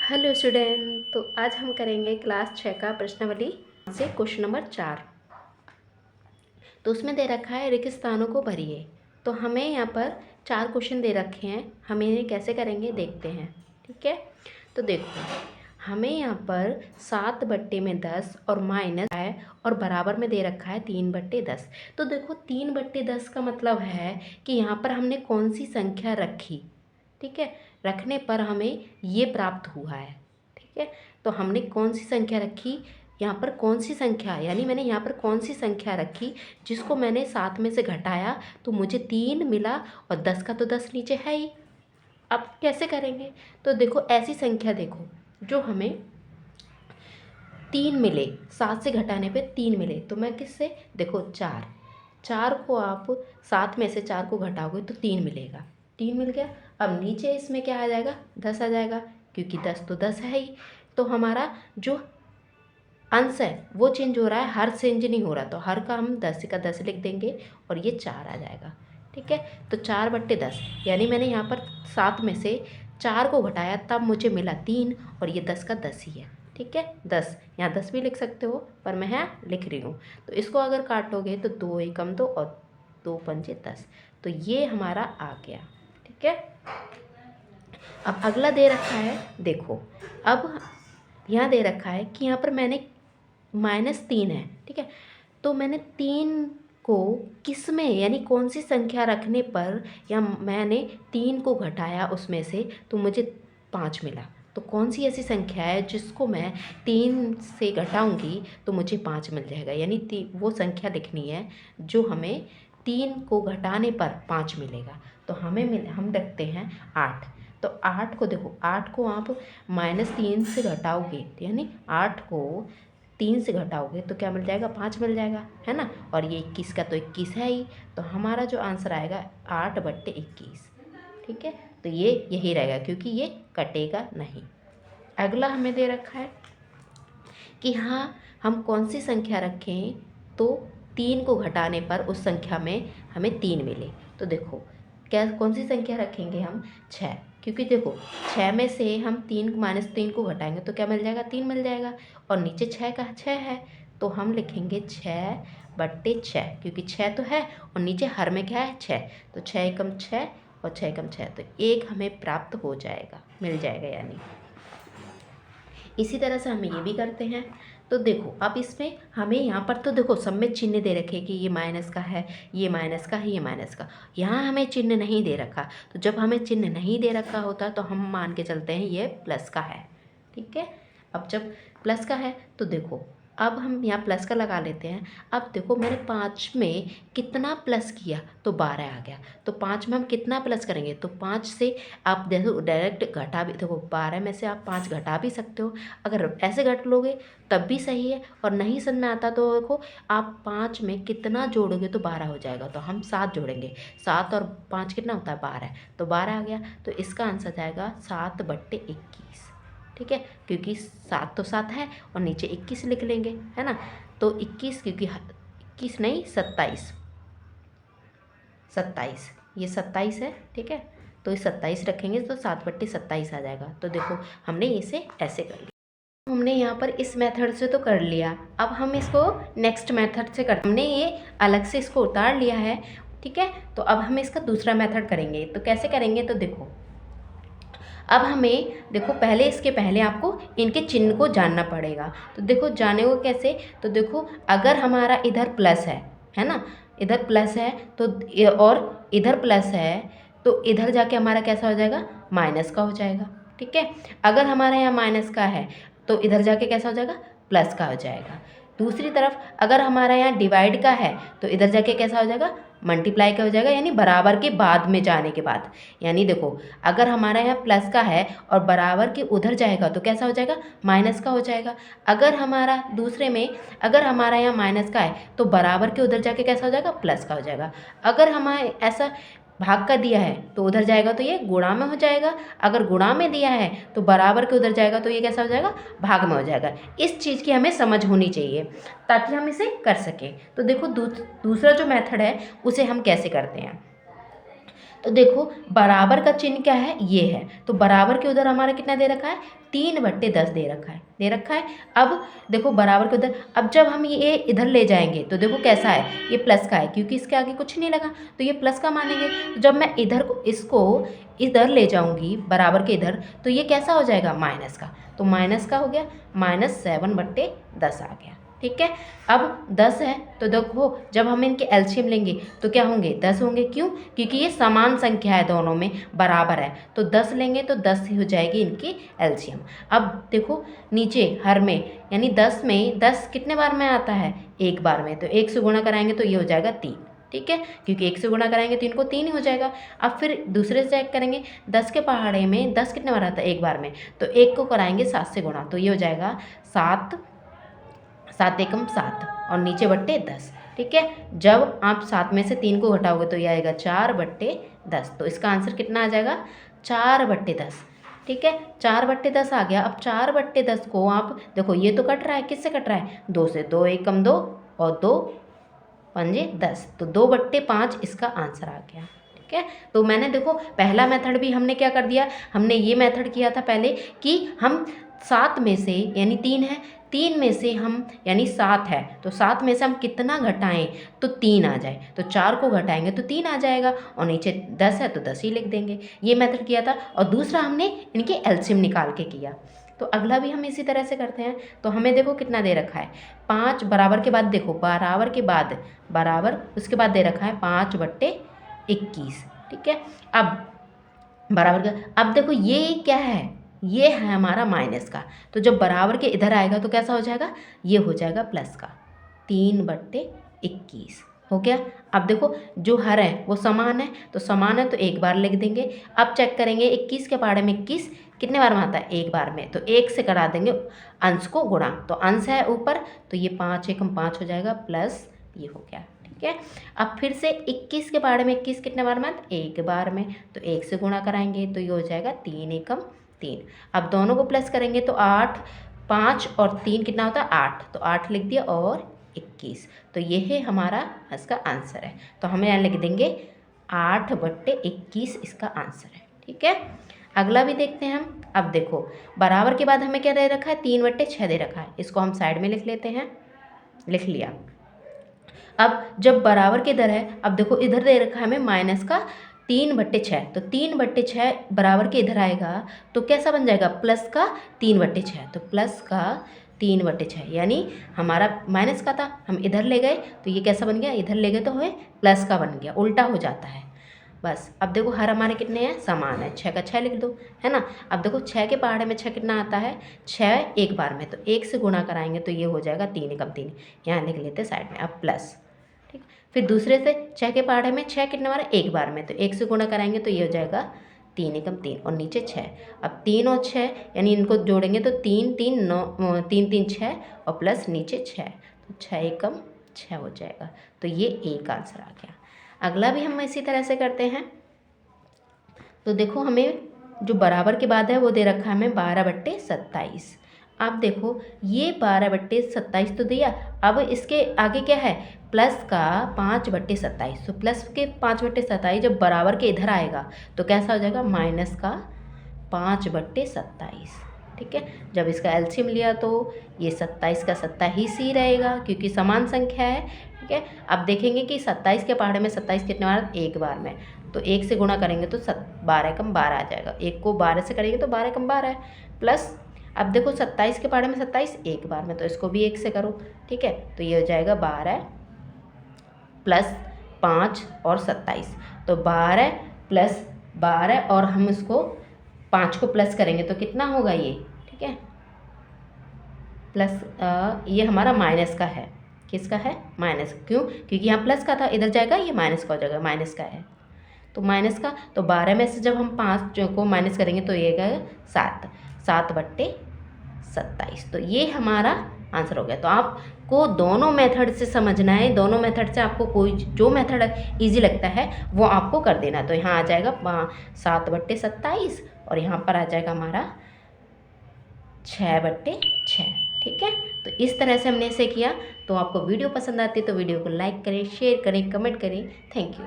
Hello student. तो आज हम करेंगे क्लास 6 का प्रश्नावली से क्वेश्चन नंबर 4। तो उसमें दे रखा है रिक्त स्थानों को भरिए। तो हमें यहाँ पर 4 क्वेश्चन दे रखे हैं, हम इन्हें कैसे करेंगे देखते हैं। ठीक है, तो देखो हमें यहाँ पर 7/10 और माइनस है और बराबर में दे रखा है 3/10। तो देखो 3/10 का मतलब है कि यहाँ पर हमने कौन सी संख्या रखी। ठीक है, रखने पर हमें ये प्राप्त हुआ है। ठीक है, तो हमने कौन सी संख्या रखी, यहाँ पर कौन सी संख्या, यानी मैंने यहाँ पर कौन सी संख्या रखी जिसको मैंने 7 में से घटाया तो मुझे 3 मिला और 10 का तो 10 नीचे है ही। अब कैसे करेंगे, तो देखो ऐसी संख्या देखो जो हमें 3 मिले, 7 से घटाने पे 3 मिले, तो मैं किससे देखो 4 को आप 7 में से 4 को घटाओगे तो 3 मिलेगा, 3 मिल गया। अब नीचे इसमें क्या आ जाएगा, 10 आ जाएगा, क्योंकि 10 तो 10 है ही। तो हमारा जो अंश है वो चेंज हो रहा है, हर चेंज नहीं हो रहा, तो हर का हम 10 का 10 लिख देंगे और ये 4 आ जाएगा। ठीक है, तो 4/10 यानी मैंने यहाँ पर 7 में से 4 को घटाया तब मुझे मिला 3 और ये 10 का 10 ही है। ठीक है, 10 यहाँ 10 भी लिख सकते हो पर मैं यहाँ लिख रही हूँ। तो इसको अगर काटोगे तो 2 एकम 2 और 2 पंजे 10, तो ये हमारा आ गया। ठीक है, अब अगला दे रखा है, देखो अब यहाँ दे रखा है कि यहाँ पर मैंने -3 है। ठीक है, तो मैंने 3 को किस में, यानी कौन सी संख्या रखने पर, या मैंने 3 को घटाया उसमें से तो मुझे 5 मिला। तो कौन सी ऐसी संख्या है जिसको मैं 3 से घटाऊंगी तो मुझे 5 मिल जाएगा, यानी वो संख्या लिखनी है जो हमें 3 को घटाने पर 5 मिलेगा। तो हम रखते हैं 8। तो 8 को देखो, 8 को आप -3 से घटाओगे यानी 8 को 3 से घटाओगे तो क्या मिल जाएगा, 5 मिल जाएगा, है ना। और ये 21 का तो 21 है ही, तो हमारा जो आंसर आएगा 8/21। ठीक है, तो ये यही रहेगा क्योंकि ये कटेगा नहीं। अगला हमें दे रखा है कि हाँ हम कौन सी संख्या रखें तो 3 को घटाने पर उस संख्या में हमें 3 मिले। तो देखो क्या, कौन सी संख्या रखेंगे हम, 6, क्योंकि देखो 6 में से हम 3 को घटाएंगे तो क्या मिल जाएगा, 3 मिल जाएगा, और नीचे 6 का 6 है, तो हम लिखेंगे 6/6, क्योंकि 6 तो है और नीचे हर में क्या है 6, तो 6 एकम 6 और 6 एकम 6, तो 1 हमें प्राप्त हो जाएगा, मिल जाएगा यानी। इसी तरह से हम ये भी करते हैं। तो देखो अब इसमें हमें यहाँ पर तो देखो सब में चिन्ह दे रखे कि ये माइनस का है, ये माइनस का है, ये माइनस का, यहाँ हमें चिन्ह नहीं दे रखा। तो जब हमें चिन्ह नहीं दे रखा होता तो हम मान के चलते हैं ये प्लस का है। ठीक है, अब जब प्लस का है तो देखो अब हम यहाँ प्लस का लगा लेते हैं। अब देखो मैंने 5 में कितना प्लस किया तो 12 आ गया, तो 5 में हम कितना प्लस करेंगे, तो 5 से आप देखो डायरेक्ट घटा भी, देखो 12 में से आप 5 घटा भी सकते हो, अगर ऐसे घट लोगे तब भी सही है, और नहीं समझ में आता तो देखो आप 5 में कितना जोड़ोगे तो 12 हो जाएगा, तो हम 7 जोड़ेंगे, 7 और 5 कितना होता है 12, तो 12 आ गया, तो इसका आंसर जाएगा 7/21। ठीक है, क्योंकि 7 तो 7 है और नीचे 21 लिख लेंगे, है ना। तो 21, क्योंकि 21 नहीं 27, 27 ये 27 है। ठीक है, तो ये 27 रखेंगे तो 7/27 आ जाएगा। तो देखो हमने इसे ऐसे कर लिया, हमने यहाँ पर इस मेथड से तो कर लिया। अब हम इसको नेक्स्ट मेथड से कर, हमने ये अलग से इसको उतार लिया है। ठीक है, तो अब हम इसका दूसरा मेथड करेंगे। तो कैसे करेंगे, तो देखो अब हमें देखो पहले, इसके पहले आपको इनके चिन्ह को जानना पड़ेगा। तो देखो जाने को कैसे, तो देखो अगर हमारा इधर प्लस है ना, इधर प्लस है तो और इधर प्लस है तो इधर जाके हमारा कैसा हो जाएगा, माइनस का हो जाएगा। ठीक है, अगर हमारे यहाँ माइनस का है तो इधर जाके कैसा हो जाएगा, प्लस का हो जाएगा। दूसरी तरफ अगर हमारा यहाँ डिवाइड का है तो इधर जाके कैसा हो जाएगा, मल्टीप्लाई का हो जाएगा, यानी बराबर के बाद में जाने के बाद। यानी देखो अगर हमारा यहाँ प्लस का है और बराबर के उधर जाएगा तो कैसा हो जाएगा, माइनस का हो जाएगा। अगर हमारा दूसरे में, अगर हमारा यहाँ माइनस का है तो बराबर के उधर जाके कैसा हो जाएगा, प्लस का हो जाएगा। अगर हमारे ऐसा भाग का दिया है तो उधर जाएगा तो ये गुणा में हो जाएगा, अगर गुणा में दिया है तो बराबर के उधर जाएगा तो ये कैसा हो जाएगा, भाग में हो जाएगा। इस चीज़ की हमें समझ होनी चाहिए ताकि हम इसे कर सकें। तो देखो दूसरा जो मेथड है उसे हम कैसे करते हैं। तो देखो बराबर का चिन्ह क्या है, ये है, तो बराबर के उधर हमारा कितना दे रखा है, 3/10 दे रखा है। अब देखो बराबर के उधर, अब जब हम ये इधर ले जाएंगे तो देखो कैसा है, ये प्लस का है क्योंकि इसके आगे कुछ नहीं लगा, तो ये प्लस का मानेंगे। तो जब मैं इधर को इसको इधर ले जाऊंगी बराबर के इधर, तो ये कैसा हो जाएगा, माइनस का, तो माइनस का हो गया, -7/10 आ गया। ठीक है, अब 10 है तो देखो जब हम इनके एलसीएम लेंगे तो क्या होंगे, 10 होंगे। क्यों, क्योंकि ये समान संख्या है, दोनों में बराबर है, तो 10 लेंगे तो 10 ही हो जाएगी इनकी एलसीएम। अब देखो नीचे हर में, यानी 10 में 10 कितने बार में आता है, एक बार में, तो 1 से गुणा कराएंगे तो ये हो जाएगा 3। ठीक है, क्योंकि 1 से गुणा कराएंगे तो इनको 3 ही हो जाएगा। अब फिर दूसरे से चेक करेंगे, 10 के पहाड़े में 10 कितने बार आता है, एक बार में, तो 1 को कराएंगे 7 से गुणा, तो ये हो जाएगा 7, 7 एकम 7 और नीचे बट्टे 10। ठीक है, जब आप 7 में से 3 को घटाओगे तो ये आएगा 4/10, तो इसका आंसर कितना आ जाएगा, 4/10। ठीक है, 4/10 आ गया। अब 4/10 को आप देखो, ये तो कट रहा है, किससे कट रहा है, 2 से, 2 एकम 2 और 2 पंजे 10, तो 2/5 इसका आंसर आ गया। ठीक है, तो मैंने देखो पहला मेथड भी हमने क्या कर दिया, हमने ये मेथड किया था पहले कि हम 7 में से, यानी 3 है, 3 में से हम, यानी 7 है तो 7 में से हम कितना घटाएं तो 3 आ जाए, तो 4 को घटाएंगे तो 3 आ जाएगा, और नीचे 10 है तो 10 ही लिख देंगे। ये मेथड किया था, और दूसरा हमने इनके एलसीएम निकाल के किया। तो अगला भी हम इसी तरह से करते हैं। तो हमें देखो कितना दे रखा है, 5 बराबर के बाद, देखो बराबर के बाद बराबर, उसके बाद दे रखा है 5/21। ठीक है, अब बराबर का, अब देखो ये क्या है, ये है हमारा माइनस का, तो जब बराबर के इधर आएगा तो कैसा हो जाएगा, ये हो जाएगा प्लस का, 3/21 हो गया। अब देखो जो हर है वो समान है, तो समान है तो एक बार लिख देंगे। अब चेक करेंगे 21 के पहाड़े में 21 कितने बार में आता है, एक बार में, तो 1 से करा देंगे अंश को गुणा, तो अंश है ऊपर, तो ये 5 एकम 5 हो जाएगा, प्लस ये हो गया। ठीक है, अब फिर से 21 के पहाड़े में 21 कितने बार में, एक बार में, तो 1 से गुणा कराएंगे तो ये हो जाएगा 3 एकम 3। अब दोनों को प्लस करेंगे तो 8, 5 और 3 कितना होता है, 8, तो 8 लिख दिया और 21, तो ये है हमारा इसका आंसर है। तो हमें यहाँ लिख देंगे 8/21 इसका आंसर है। ठीक है, अगला भी देखते हैं हम। अब देखो बराबर के बाद हमें क्या दे रखा है, 3/6 दे रखा है, इसको हम साइड में लिख लेते हैं, लिख लिया। अब जब बराबर के इधर है, अब देखो इधर दे रखा है हमें माइनस का 3/6, तो 3/6 बराबर के इधर आएगा तो कैसा बन जाएगा, प्लस का 3/6, तो प्लस का 3/6, यानी हमारा माइनस का था, हम इधर ले गए तो ये कैसा बन गया, इधर ले गए तो हमें प्लस का बन गया, उल्टा हो जाता है बस। अब देखो हर हमारे कितने हैं, समान है, 6 का 6 लिख दो, है ना। अब देखो 6 के पहाड़े में 6 कितना आता है, 6 एक बार में, तो 1 से गुणा कराएंगे तो ये हो जाएगा 3 एकम 3, यहाँ लिख लेते साइड में। अब प्लस, ठीक, फिर दूसरे से 6 के पहाड़े में 6 कितने बार, एक बार में, तो 1 से गुणा कराएंगे तो ये हो जाएगा 3 एकम 3 और नीचे 6। अब 3 और 6 यानी इनको जोड़ेंगे तो 3 3 9, 3 3 6 और प्लस नीचे 6, तो 6 एकम 6 हो जाएगा, तो ये एक आंसर आ गया। अगला भी हम इसी तरह से करते हैं। तो देखो हमें जो बराबर के बाद है वो दे रखा है हमें 12/27। अब देखो ये 12/27 तो दिया, अब इसके आगे क्या है, प्लस का 5/27, तो प्लस के 5/27 जब बराबर के इधर आएगा तो कैसा हो जाएगा, माइनस का 5/27। ठीक है, जब इसका एलसीएम लिया तो ये 27 का 27 ही रहेगा क्योंकि समान संख्या है। ठीक है, अब देखेंगे कि 27 के पहाड़े में 27 कितने बार, एक बार में, तो 1 से गुणा करेंगे तो 12 एकम 12 आ जाएगा, 1 को 12 से करेंगे तो 12 एकम 12 है, प्लस अब देखो 27 के पहाड़े में 27 एक बार में, तो इसको भी 1 से करो। ठीक है, तो ये हो जाएगा 12 प्लस 5 और 27, तो 12 प्लस 12 और हम इसको 5 को प्लस करेंगे तो कितना होगा ये, ठीक है, प्लस ये हमारा माइनस का है, किसका है, माइनस, क्यों, क्योंकि यहाँ प्लस का था, इधर जाएगा ये माइनस का हो जाएगा, माइनस का है तो माइनस का, तो 12 में से जब हम 5 को माइनस करेंगे तो ये आएगा 7, 7/27, तो ये हमारा आंसर हो गया। तो आपको दोनों मेथड से समझना है, दोनों मेथड से आपको कोई जो मेथड इजी लगता है वो आपको कर देना। तो यहाँ आ जाएगा 7/27 और यहाँ पर आ जाएगा हमारा 6/6। ठीक है, तो इस तरह से हमने इसे किया। तो आपको वीडियो पसंद आती है तो वीडियो को लाइक करें, शेयर करें, कमेंट करें। Thank you.